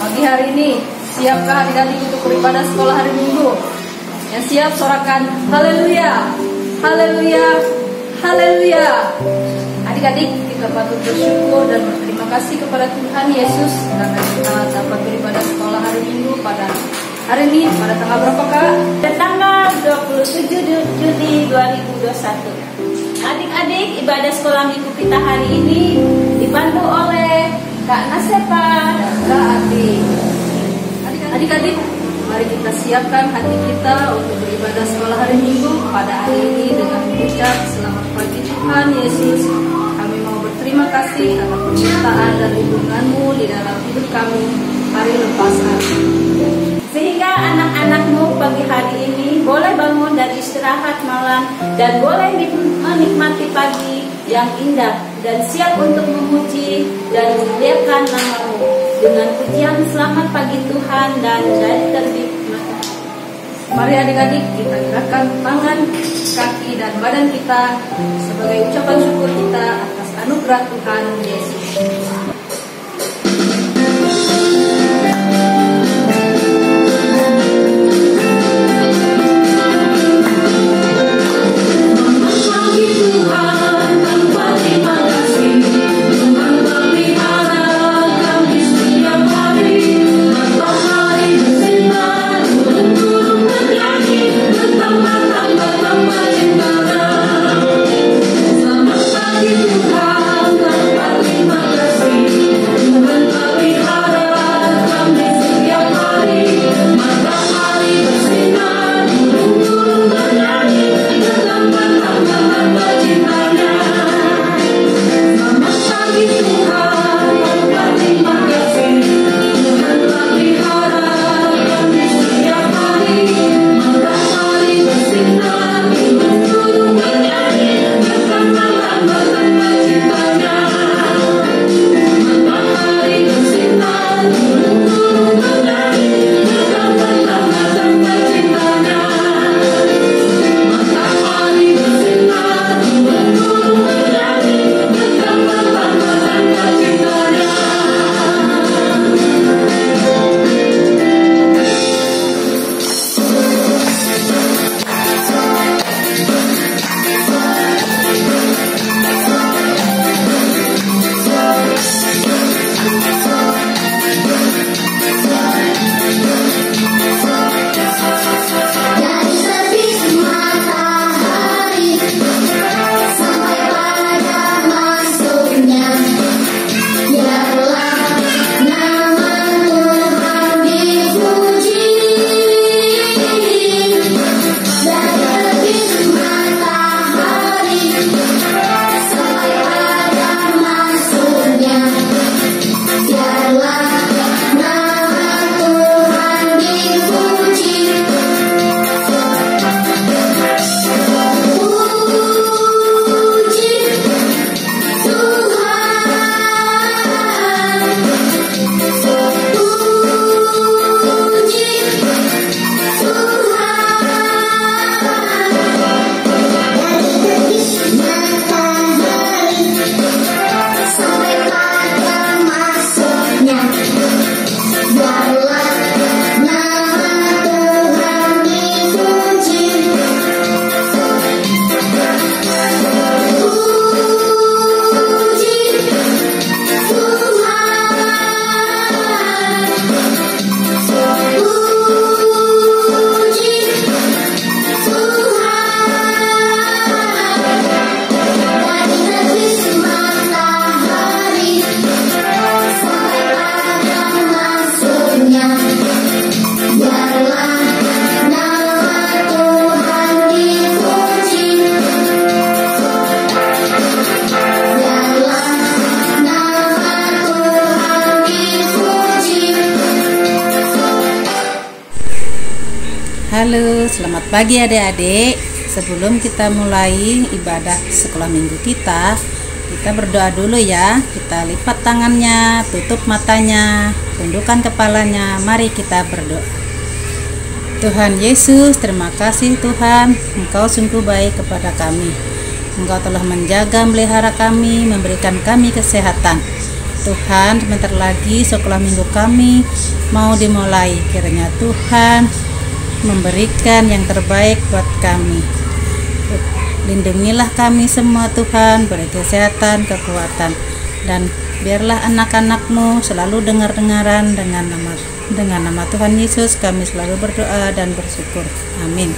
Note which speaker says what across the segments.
Speaker 1: Pagi hari ini, siapkah adik-adik untuk beribadah sekolah hari Minggu? Yang siap sorakan haleluya, haleluya, haleluya. Adik-adik, kita patut bersyukur dan berterima kasih kepada Tuhan Yesus karena kita dapat beribadah sekolah hari Minggu pada hari ini. Pada tanggal berapa, Kak?
Speaker 2: Pada tanggal 27 Juli 2021. Adik-adik, ibadah sekolah minggu kita hari ini dipandu oleh Kak Nasepa dan Kak Adi. Adik-adik, mari kita siapkan hati kita untuk beribadah sekolah hari Minggu pada hari ini dengan mengucap selamat pagi Tuhan Yesus. Kami mau berterima kasih atas penyertaan dan lindungan-Mu di dalam hidup kami hari lepas hari. Sehingga anak-anakmu pagi hari ini boleh bangun dan istirahat malam dan boleh menikmati pagi yang indah dan siap untuk memuji dan memuliakan nama-Mu dengan pujian selamat pagi Tuhan dan dari terbit matahari.
Speaker 1: Mari adik-adik kita gerakkan tangan, kaki dan badan kita sebagai ucapan syukur kita atas anugerah Tuhan Yesus.
Speaker 3: Halo, selamat pagi adik-adik. Sebelum kita mulai ibadah sekolah minggu kita berdoa dulu ya. Kita lipat tangannya, tutup matanya, tundukkan kepalanya. Mari kita berdoa. Tuhan Yesus, terima kasih Tuhan, Engkau sungguh baik kepada kami. Engkau telah menjaga, melihara kami, memberikan kami kesehatan. Tuhan, sebentar lagi sekolah minggu kami mau dimulai. Kiranya Tuhan memberikan yang terbaik buat kami. Lindungilah kami semua Tuhan, beri kesehatan, kekuatan, dan biarlah anak-anak-Mu selalu dengar-dengaran dengan nama Tuhan Yesus kami selalu berdoa dan bersyukur. Amin.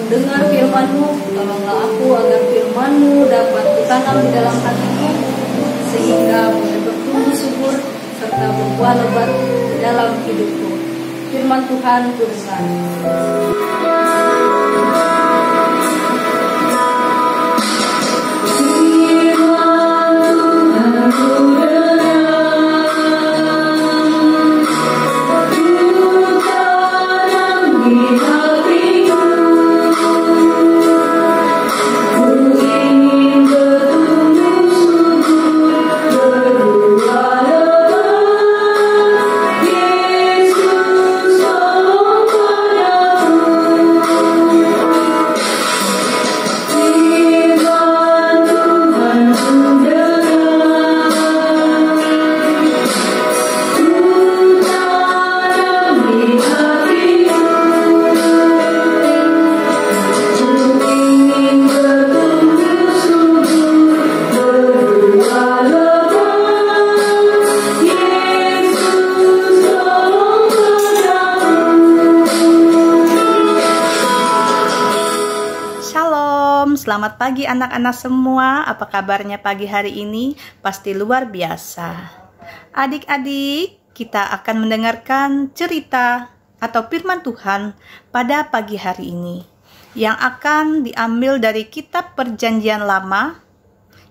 Speaker 1: mendengar firman-Mu, tolonglah aku agar firman-Mu dapat kutanam di dalam hatiku, sehingga boleh bertumbuh subur serta berbuah lebat di dalam hidupku. Firman Tuhan teruskan.
Speaker 2: Selamat pagi anak-anak semua, apa kabarnya pagi hari ini? Pasti luar biasa. Adik-adik, kita akan mendengarkan cerita atau firman Tuhan pada pagi hari ini yang akan diambil dari kitab Perjanjian Lama,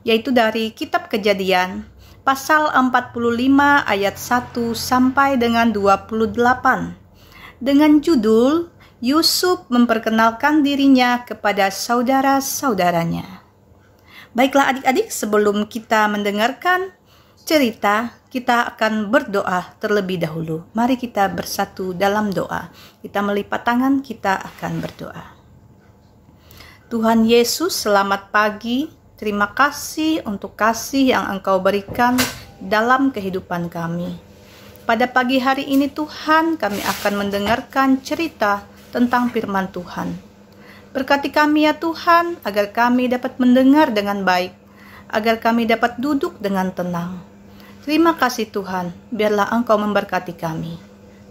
Speaker 2: yaitu dari kitab Kejadian pasal 45 ayat 1 sampai dengan 28 dengan judul Yusuf memperkenalkan dirinya kepada saudara-saudaranya. Baiklah adik-adik, sebelum kita mendengarkan cerita, kita akan berdoa terlebih dahulu. Mari kita bersatu dalam doa. Kita melipat tangan, kita akan berdoa. Tuhan Yesus, selamat pagi. Terima kasih untuk kasih yang Engkau berikan dalam kehidupan kami. Pada pagi hari ini Tuhan, kami akan mendengarkan cerita tentang firman Tuhan. Berkati kami ya Tuhan, agar kami dapat mendengar dengan baik, agar kami dapat duduk dengan tenang. Terima kasih Tuhan, biarlah Engkau memberkati kami.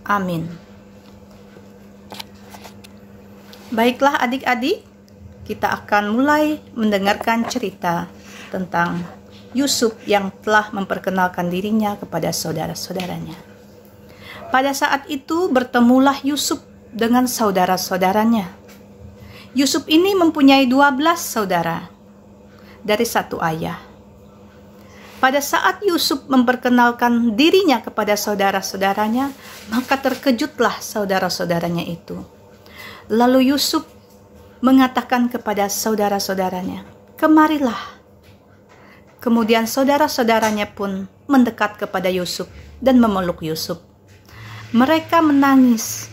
Speaker 2: Amin. Baiklah adik-adik,
Speaker 4: kita akan mulai mendengarkan cerita tentang Yusuf yang telah memperkenalkan dirinya kepada saudara-saudaranya. Pada saat itu bertemulah Yusuf dengan saudara-saudaranya. Yusuf ini mempunyai 12 saudara dari satu ayah. Pada saat Yusuf memperkenalkan dirinya kepada saudara-saudaranya, maka terkejutlah saudara-saudaranya itu. Lalu Yusuf mengatakan kepada saudara-saudaranya, "Kemarilah." Kemudian saudara-saudaranya pun mendekat kepada Yusuf dan memeluk Yusuf. Mereka menangis.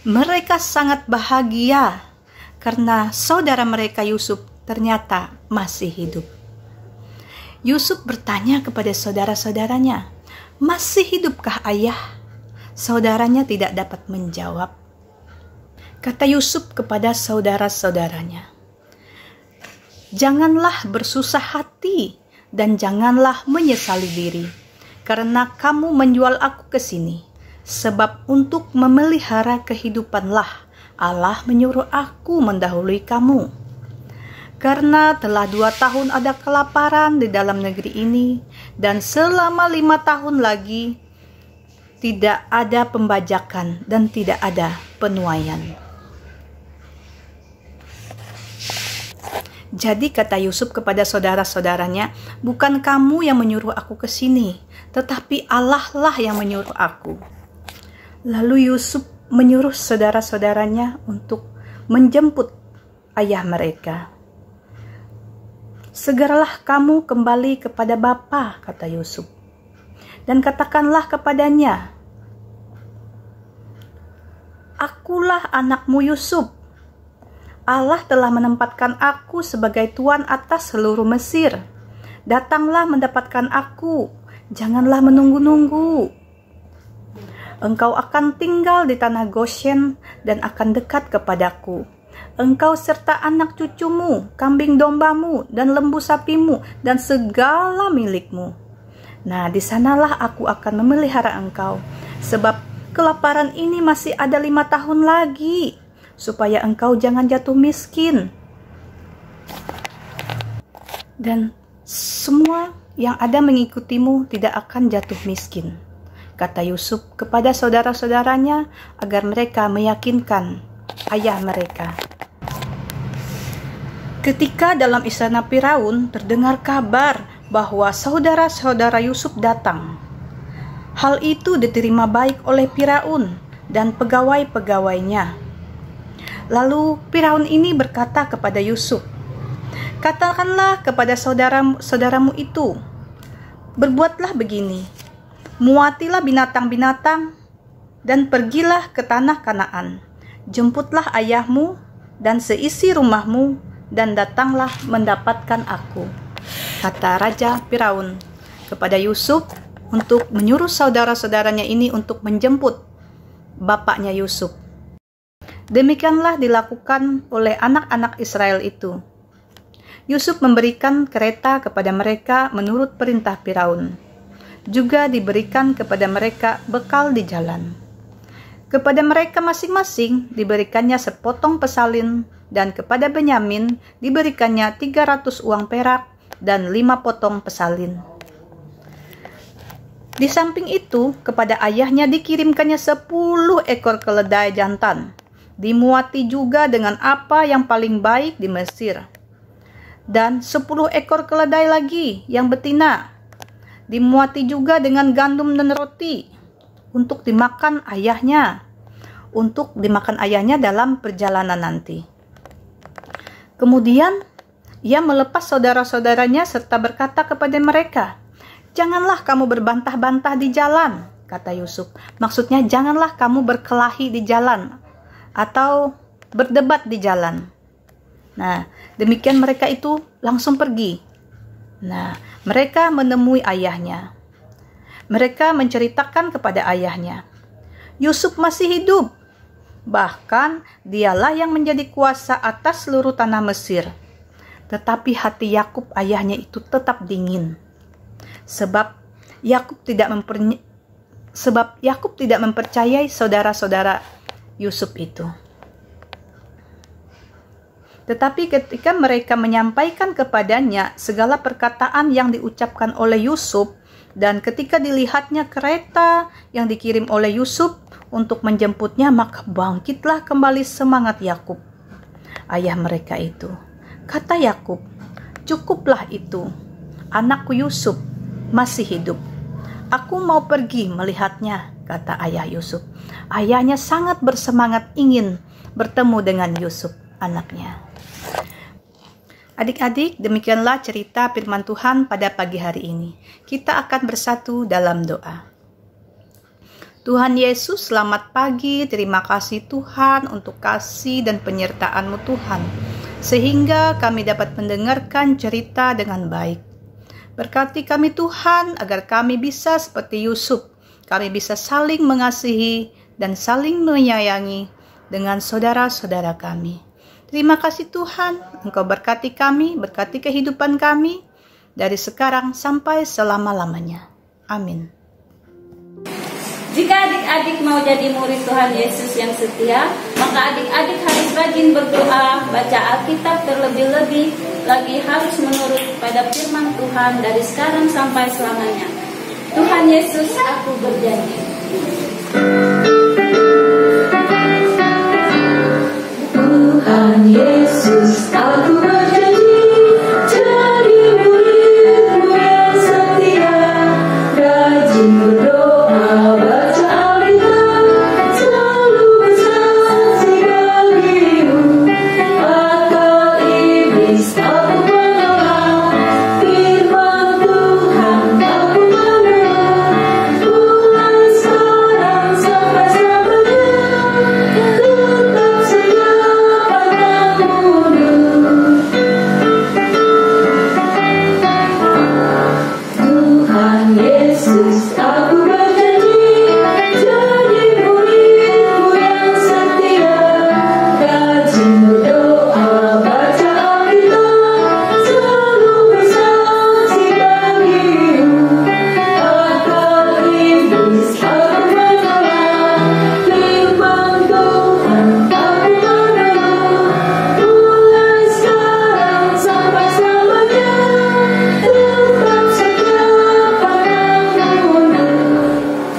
Speaker 4: Mereka sangat bahagia karena saudara mereka Yusuf ternyata masih hidup. Yusuf bertanya kepada saudara-saudaranya, "Masih hidupkah ayah?" Saudaranya tidak dapat menjawab. Kata Yusuf kepada saudara-saudaranya, "Janganlah bersusah hati dan janganlah menyesali diri, karena kamu menjual aku ke sini, sebab untuk memelihara kehidupanlah Allah menyuruh aku mendahului kamu. Karena telah 2 tahun ada kelaparan di dalam negeri ini, dan selama 5 tahun lagi tidak ada pembajakan dan tidak ada penuaian." Jadi kata Yusuf kepada saudara-saudaranya, "Bukan kamu yang menyuruh aku ke sini, tetapi Allah lah yang menyuruh aku." Lalu Yusuf menyuruh saudara-saudaranya untuk menjemput ayah mereka. "Segeralah kamu kembali kepada bapa," kata Yusuf, "dan katakanlah kepadanya, 'Akulah anakmu Yusuf. Allah telah menempatkan aku sebagai tuan atas seluruh Mesir. Datanglah mendapatkan aku, janganlah menunggu-nunggu. Engkau akan tinggal di tanah Goshen dan akan dekat kepadaku. Engkau serta anak cucumu, kambing dombamu, dan lembu sapimu, dan segala milikmu. Nah, di sanalah aku akan memelihara engkau, sebab kelaparan ini masih ada 5 tahun lagi, supaya engkau jangan jatuh miskin. Dan semua yang ada mengikutimu tidak akan jatuh miskin," kata Yusuf kepada saudara-saudaranya agar mereka meyakinkan ayah mereka. Ketika dalam istana Firaun terdengar kabar bahwa saudara-saudara Yusuf datang, hal itu diterima baik oleh Firaun dan pegawai-pegawainya. Lalu Firaun ini berkata kepada Yusuf, "Katakanlah kepada saudaramu itu, berbuatlah begini, muatilah binatang-binatang dan pergilah ke tanah Kanaan. Jemputlah ayahmu dan seisi rumahmu dan datanglah mendapatkan aku," kata Raja Firaun kepada Yusuf untuk menyuruh saudara-saudaranya ini untuk menjemput bapaknya Yusuf. Demikianlah dilakukan oleh anak-anak Israel itu. Yusuf memberikan kereta kepada mereka menurut perintah Firaun. Juga diberikan kepada mereka bekal di jalan. Kepada mereka masing-masing diberikannya sepotong pesalin, dan kepada Benyamin diberikannya 300 uang perak dan 5 potong pesalin. Di samping itu, kepada ayahnya dikirimkannya 10 ekor keledai jantan, dimuati juga dengan apa yang paling baik di Mesir, dan 10 ekor keledai lagi yang betina, dimuati juga dengan gandum dan roti, untuk dimakan ayahnya dalam perjalanan nanti. Kemudian ia melepas saudara-saudaranya serta berkata kepada mereka, "Janganlah kamu berbantah-bantah di jalan," kata Yusuf. Maksudnya janganlah kamu berkelahi di jalan atau berdebat di jalan. Nah, demikian mereka itu langsung pergi. Nah, mereka menemui ayahnya. Mereka menceritakan kepada ayahnya, Yusuf masih hidup. Bahkan dialah yang menjadi kuasa atas seluruh tanah Mesir. Tetapi hati Yakub ayahnya itu tetap dingin. Sebab Yakub tidak mempercayai saudara-saudara Yusuf itu. Tetapi ketika mereka menyampaikan kepadanya segala perkataan yang diucapkan oleh Yusuf, dan ketika dilihatnya kereta yang dikirim oleh Yusuf untuk menjemputnya, maka bangkitlah kembali semangat Yakub, ayah mereka itu. Kata Yakub, "Cukuplah itu, anakku Yusuf masih hidup. Aku mau pergi melihatnya," kata ayah Yusuf. Ayahnya sangat bersemangat ingin bertemu dengan Yusuf, anaknya. Adik-adik, demikianlah cerita firman Tuhan pada pagi hari ini. Kita akan bersatu dalam doa. Tuhan Yesus, selamat pagi. Terima kasih Tuhan untuk kasih dan penyertaan-Mu Tuhan, sehingga kami dapat mendengarkan cerita dengan baik. Berkati kami Tuhan, agar kami bisa seperti Yusuf. Kami bisa saling mengasihi dan saling menyayangi dengan saudara-saudara kami. Terima kasih Tuhan, Engkau berkati kami, berkati kehidupan kami, dari sekarang sampai selama-lamanya. Amin.
Speaker 2: Jika adik-adik mau jadi murid Tuhan Yesus yang setia, maka adik-adik harus rajin berdoa, baca Alkitab terlebih-lebih, lagi harus menurut pada firman Tuhan dari sekarang sampai selamanya. Tuhan Yesus, aku berjanji.
Speaker 1: Tuhan Yesus, aku berjanji jadi murid-Mu yang setia, rajin berdoa, baca Alkitab, selalu bersaksi bagi-Mu. Akal iblis aku menolak, firman Tuhan aku mendengar, mulai sekarang sampai selamanya. Tetap setia Tuhan Yesus, aku berjanji jadi murid-Mu yang setia, rajin berdoa, baca Alkitab, selalu bersaksi bagi-Mu. Akal iblis aku menolak, firman Tuhan aku mendengar, mulai sekarang sampai selamanya. Tetap setia padamu.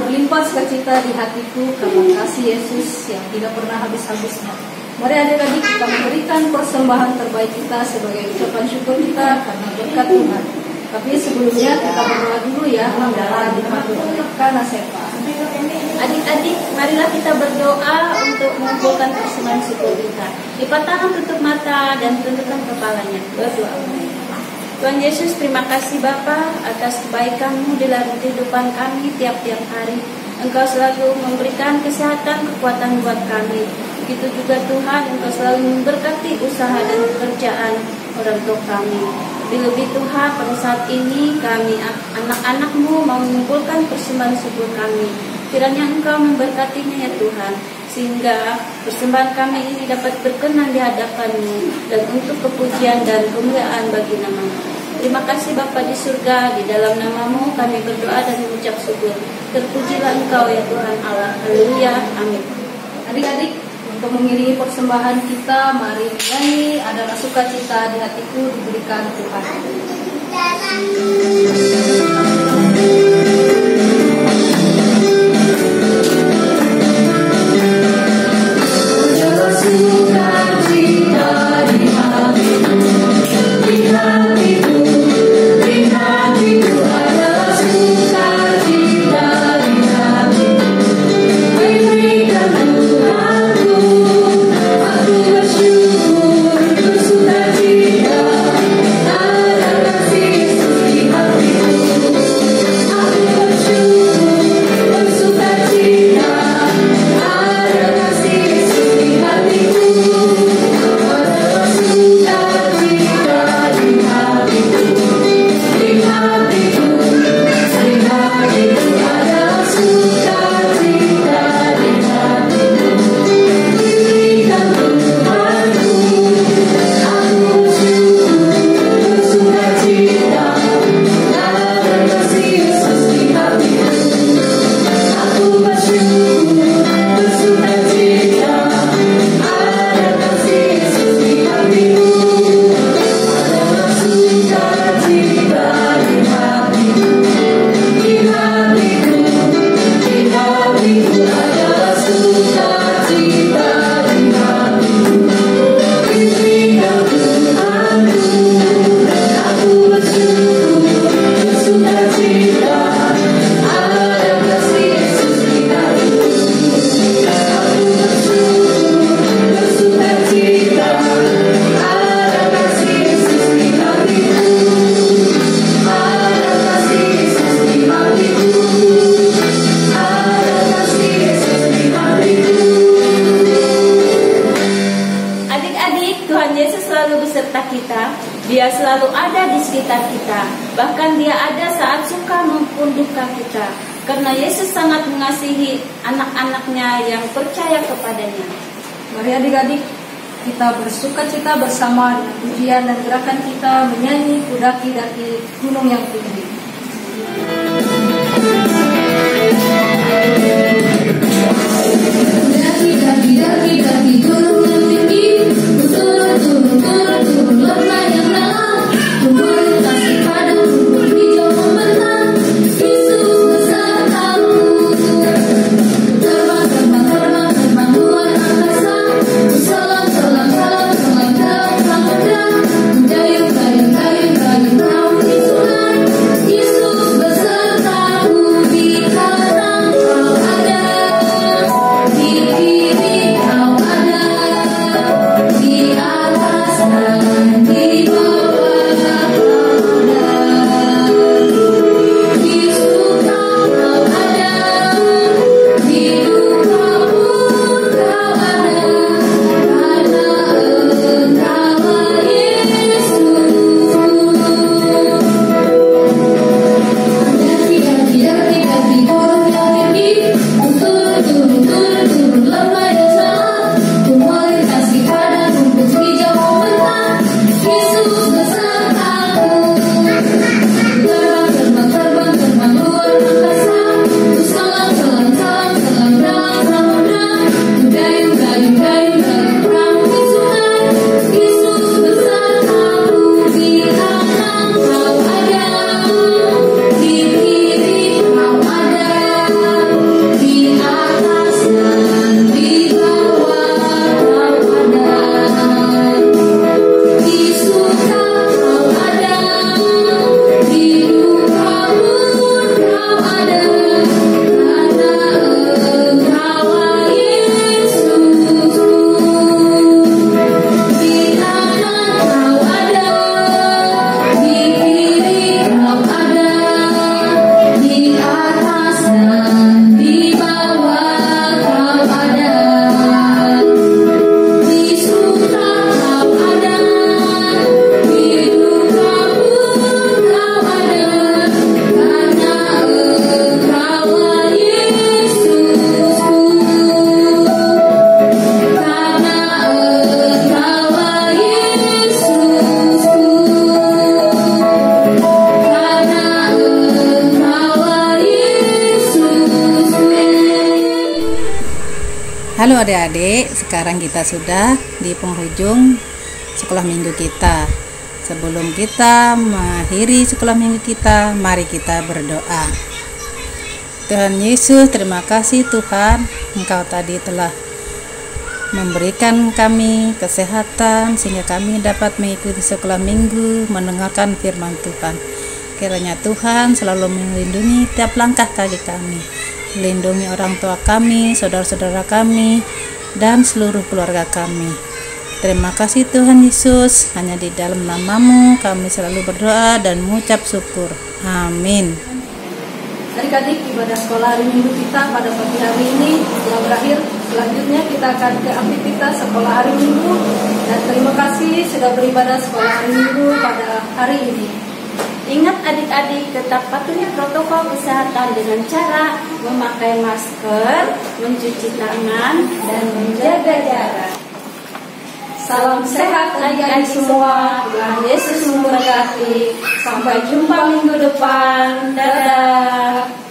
Speaker 3: Berlimpah sukacita di hatiku karena kasih Yesus yang tidak pernah habis-habisnya. Mari adik-adik kita memberikan persembahan terbaik kita sebagai ucapan syukur kita karena berkat Tuhan. Tapi sebelumnya kita berdoa dulu ya, adalah dipandu oleh Kak Nasefa.
Speaker 2: Adik-adik, marilah kita berdoa untuk mengumpulkan persembahan syukur kita. Lipat tangan, tutup mata, dan tundukkan kepalanya. Berdoa. Tuhan Yesus, terima kasih Bapa atas kebaikan-Mu dalam kehidupan kami tiap-tiap hari. Engkau selalu memberikan kesehatan, kekuatan buat kami. Begitu juga Tuhan, Engkau selalu memberkati usaha dan pekerjaan orang tua kami. Lebih-lebih Tuhan, pada saat ini kami anak-anak-Mu mau mengumpulkan persembahan syukur kami. Kiranya Engkau memberkatinya ya Tuhan, sehingga persembahan kami ini dapat berkenan di hadapan-Mu dan untuk kepujian dan kemuliaan bagi nama-Mu. Terima kasih Bapa di surga, di dalam nama-Mu kami berdoa dan mengucap syukur. Terpujilah Engkau ya Tuhan Allah. Haleluya. Amin.
Speaker 3: Adik-adik, untuk mengiringi persembahan kita, mari menyanyi adalah sukacita di hatiku diberikan Tuhan.
Speaker 1: Aku bersyukur, bersukacita, ada
Speaker 2: kita. Bahkan Dia ada saat suka maupun duka kita. Karena Yesus sangat mengasihi anak-anaknya yang percaya kepadanya.
Speaker 1: Mari adik-adik, kita bersuka cita bersama dengan pujian dan gerakan kita menyanyi Kudaki-daki gunung yang tinggi. Daki-daki gunung yang tinggi, turun lembah yang dalam, melintasi padang rumput hijau membentang. Yesus besertamu, terbang luar angkasa, salam dalam samudra, dayung perahu di sungai. Yesus besertamu di kanan kau ada, di kiri kau ada, di atas dan di bawah kau ada, di suka kau ada, di duka pun kau ada, karena Engkaulah Yesus. Daki-daki gunung yang tinggi, turun lembah yang dalam, melintasi padang rumput hijau membentang. Yesus besertamu, terbang luar angkasa, salam dalam samudra, dayung perahu di sungai. Yesus besertamu, di kanan kau ada, di kiri kau ada, di atas dan di bawah kau ada, di suka kau ada, di duka pun kau ada, karena Engkaulah Yesus. Di kanan kau ada, di kiri kau ada, di atas dan di bawah kau ada, di suka kau ada, di duka pun kau ada, karena Engkaulah Yesus. Karena Engkaulah Yesus. Karena Engkaulah Yesus.
Speaker 3: Halo adik-adik, sekarang kita sudah di penghujung sekolah minggu kita. Sebelum kita mengakhiri sekolah minggu kita, mari kita berdoa. Tuhan Yesus, terima kasih Tuhan, Engkau tadi telah memberikan kami kesehatan sehingga kami dapat mengikuti sekolah minggu, mendengarkan firman Tuhan. Kiranya Tuhan selalu melindungi tiap langkah kaki kami, lindungi orang tua kami, saudara-saudara kami, dan seluruh keluarga kami. Terima kasih Tuhan Yesus, hanya di dalam nama-Mu kami selalu berdoa dan mengucap syukur. Amin.
Speaker 1: Adik-adik, ibadah sekolah hari Minggu kita pada pagi hari ini telah berakhir. Selanjutnya kita akan ke aktivitas sekolah hari Minggu. Dan terima kasih sudah beribadah sekolah hari Minggu pada hari ini.
Speaker 2: Ingat adik-adik, tetap patuhi protokol kesehatan dengan cara memakai masker, mencuci tangan, dan menjaga jarak.
Speaker 1: Salam sehat adik-adik semua. Tuhan Yesus memberkati. Sampai jumpa minggu depan. Dadah.